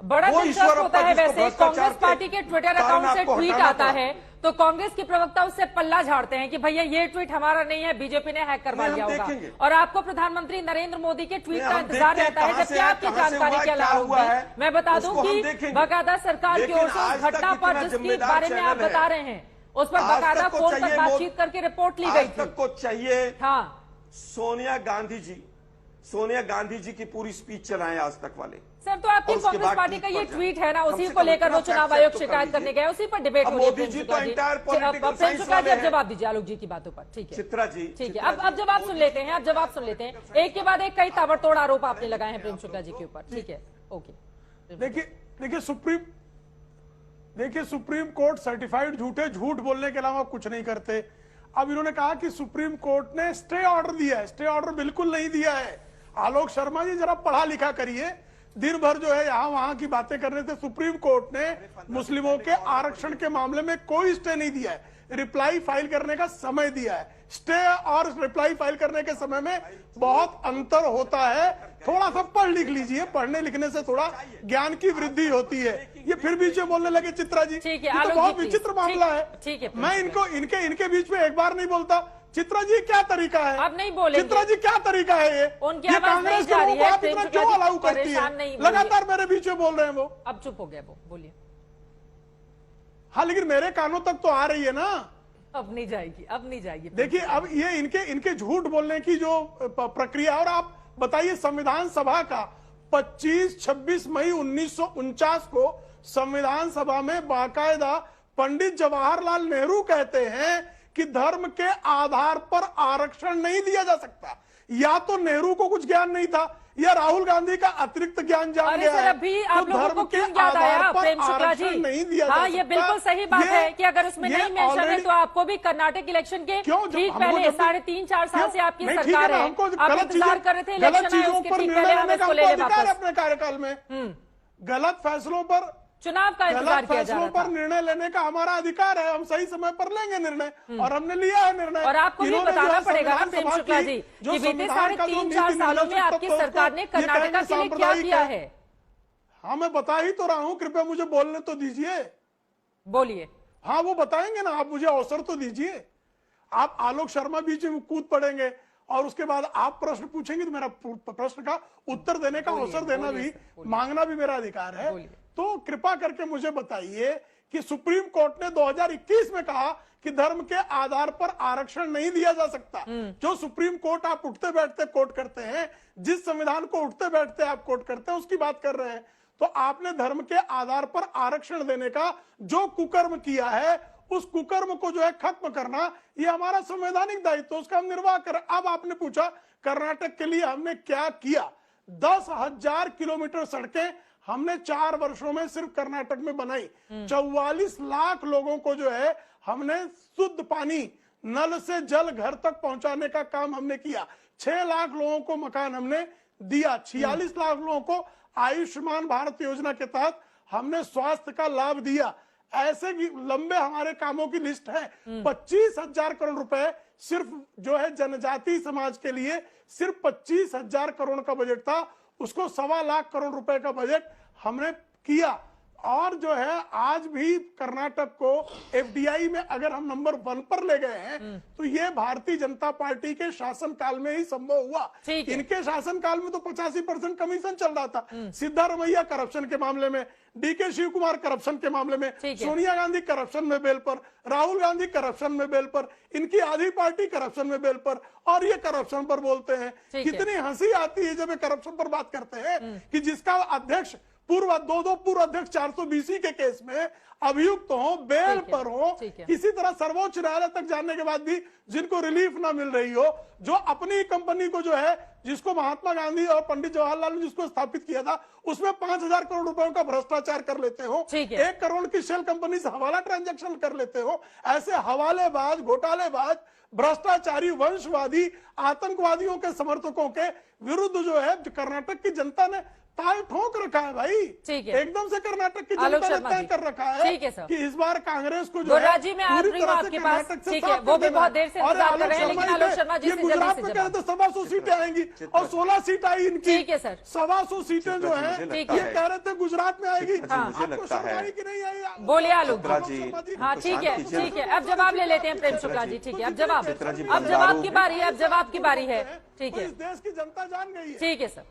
बड़ा वो दिलचस्प ईश्वर होता है वैसे कांग्रेस पार्टी के ट्विटर अकाउंट से ट्वीट आता है तो कांग्रेस की प्रवक्ता उससे पल्ला झाड़ते हैं कि भैया ये ट्वीट हमारा नहीं है, बीजेपी ने हैक करवा दिया होगा। और आपको प्रधानमंत्री नरेंद्र मोदी के ट्वीट का इंतजार रहता है जबकि आपकी जानकारी के अलावा मैं बता दूं कि बाकायदा सरकार की ओर से उस घटना पर जिसके बारे में आप बता रहे हैं उस पर बाकायदा फोन पर बातचीत करके रिपोर्ट ली गई थी। को चाहिए हाँ सोनिया गांधी जी की पूरी स्पीच चलाएं आज तक वाले। सर तो आपकी कांग्रेस पार्टी का ये ट्वीट है ना, उसी को लेकर वो चुनाव आयोग शिकायत करने गए, उसी पर डिबेट हो रही है। प्रेम शुक्ला जी अब जवाब दीजिए आलोक जी की बातों पर। ठीक है चित्रा जी, ठीक है, अब जवाब सुन लेते हैं, एक के बाद एक कई ताबड़तोड़ आरोप आपने लगाए हैं प्रेम शुक्ला जी के ऊपर। ठीक है, ओके। देखिए सुप्रीम कोर्ट सर्टिफाइड झूठ बोलने के अलावा कुछ नहीं करते। अब इन्होंने कहा कि सुप्रीम कोर्ट ने स्टे ऑर्डर दिया है, स्टे ऑर्डर बिल्कुल नहीं दिया है। आलोक शर्मा जी जरा पढ़ा लिखा करिए, दिन भर जो है यहाँ वहां की बातें करने से सुप्रीम कोर्ट ने मुस्लिमों के आरक्षण के मामले में कोई स्टे नहीं दिया है, रिप्लाई फाइल करने का समय दिया है। स्टे और रिप्लाई फाइल करने के समय में बहुत अंतर होता है, थोड़ा सा पढ़ लिख लीजिए, पढ़ने लिखने से थोड़ा ज्ञान की वृद्धि होती है। ये फिर बीच में बोलने लगे चित्रा जी, ये तो बहुत विचित्र मामला है। मैं इनके बीच में एक बार नहीं बोलता। चित्रा जी क्या तरीका है? अब नहीं बोले चित्रा जी क्या तरीका है ये कांग्रेस के लोगों को आप इतना क्यों अलाउ करती है? लगातार मेरे बीच में बोल रहे हैं वो। अब चुप हो गया वो, बोलिए। हाँ लेकिन मेरे कानों तक तो आ रही है ना। अब नहीं जाएगी। देखिए अब ये इनके झूठ बोलने की जो प्रक्रिया, और आप बताइए संविधान सभा का 25-26 मई 1949 को संविधान सभा में बाकायदा पंडित जवाहरलाल नेहरू कहते हैं कि धर्म के आधार पर आरक्षण नहीं दिया जा सकता। या तो नेहरू को कुछ ज्ञान नहीं था या राहुल गांधी का अतिरिक्त ज्ञान जान गया है। अभी आप लोगों को क्यों याद आया प्रेम शुक्ला जी? नहीं दिया हाँ ये बिल्कुल सही बात है कि अगर उसमें नहीं मेंशन है तो आपको भी कर्नाटक इलेक्शन के ठीक पहले 3.5-4 साल से आपकी सरकार है, आप इंतजार कर रहे थे इलेक्शन आए उसके ठीक पहले हम इसको ले लें वापस। अपने कार्यकाल में गलत फैसलों पर चुनाव का इंतजार किया जा रहा था। पर निर्णय लेने का हमारा अधिकार है, हम सही समय पर लेंगे निर्णय और हमने लिया है निर्णय। और आपको भी बताना पड़ेगा ना प्रेम शुक्ला जी कि बीते 3.5-4 सालों में आपकी सरकार ने कर्नाटक के लिए क्या किया है? हाँ मैं बता ही तो रहा हूँ, कृपया मुझे बोलने तो दीजिए। बोलिए। हाँ वो बताएंगे ना, आप मुझे अवसर तो दीजिए। आप आलोक शर्मा बीच में कूद पड़ेंगे और उसके बाद आप प्रश्न पूछेंगे तो मेरा प्रश्न का उत्तर देने का अवसर देना भी मांगना भी मेरा अधिकार है। तो कृपा करके मुझे बताइए कि सुप्रीम कोर्ट ने 2021 में कहा कि धर्म के आधार पर आरक्षण नहीं दिया जा सकता। जो सुप्रीम कोर्ट आप उठते बैठते कोर्ट करते हैं, जिस संविधान को उठते बैठते आप कोर्ट करते हैं, उसकी बात कर रहे हैं। तो आपने धर्म के आधार पर आरक्षण देने का जो कुकर्म किया है, उस कुकर्म को जो है खत्म करना, ये हमारा संवैधानिक दायित्व, उसका हम निर्वाह करें। अब आपने पूछा कर्नाटक के लिए हमने क्या किया। 10,000 किलोमीटर सड़कें हमने 4 वर्षों में सिर्फ कर्नाटक में बनाई। 44 लाख लोगों को जो है हमने शुद्ध पानी नल से जल घर तक पहुंचाने का काम हमने किया। 6 लाख लोगों को मकान हमने दिया। 46 लाख लोगों को आयुष्मान भारत योजना के तहत हमने स्वास्थ्य का लाभ दिया। ऐसे भी लंबे हमारे कामों की लिस्ट है। 25,000 करोड़ रुपए सिर्फ जो है जनजाति समाज के लिए, सिर्फ 25,000 करोड़ का बजट था, उसको 1.25 लाख करोड़ रुपए का बजट हमने किया। और जो है आज भी कर्नाटक को एफडीआई में अगर हम नंबर 1 पर ले गए हैं तो ये भारतीय जनता पार्टी के शासनकाल में ही संभव हुआ। इनके शासनकाल में तो 85% कमीशन चल रहा था। सिद्धारमैया करप्शन के मामले में, डीके शिव कुमार करप्शन के मामले में, सोनिया गांधी करप्शन में बेल पर, राहुल गांधी करप्शन में बेल पर, इनकी आधी पार्टी करप्शन में बेल पर, और ये करप्शन पर बोलते हैं। कितनी हंसी आती है जब ये करप्शन पर बात करते हैं कि जिसका अध्यक्ष दो पूर्व अध्यक्ष 420 के केस में अभियुक्त हो, बेल पर हो, किसी तरह सर्वोच्च न्यायालय तक जाने के बाद भी जिनको रिलीफ ना मिल रही हो, जो अपनी कंपनी को जो है, जिसको महात्मा गांधी और पंडित जवाहरलाल ने जिसको स्थापित किया था, उसमें 5,000 करोड़ रुपयों का भ्रष्टाचार कर लेते हो, 1 करोड़ की शेल कंपनी से हवाला ट्रांजैक्शन कर लेते हो। ऐसे हवालेबाज, घोटालेबाज, भ्रष्टाचारी, वंशवादी, आतंकवादियों के समर्थकों के विरुद्ध जो है कर्नाटक की जनता ने ताल ठोक रखा है भाई। ठीक है। एकदम से कर्नाटक की आलोक जनता ने शर्मा तय जी। कर रखा है ठीक है सर। कि इस बार कांग्रेस को जो गुरुराज है जी मैं आ पूरी रही हूँ तरह से आपके पास। कर्नाटक से ठीक साफ है, वो कर भी देना बहुत देर से और इंतजार आलोक कर रहे हैं, शर्मा लेकिन आलोक शर्मा जी ये से गुजरात जल्दी में से कह रहे थे 125 सीटें आएंगी और 16 सीट आई इनकी। ठीक है सर। 125 सीटें जो है मुझे ये लगता है- कह रहे थे गुजरात में आएगी। हाँ। मुझे आपको लगता शर्म है- आई कि नहीं आई? बोलिए आलोक चित्रा आलोक जी, शर्मा जी। हाँ ठीक है, कीजिए। ठीक है, अब जवाब ले लेते हैं प्रेम शुक्ला जी। ठीक है, अब जवाब, चित्रा जी, अब जवाब की बंगारू- बारी है, अब जवाब की बारी है। ठीक तो है, इस देश की जनता जान गई है। ठीक है सर।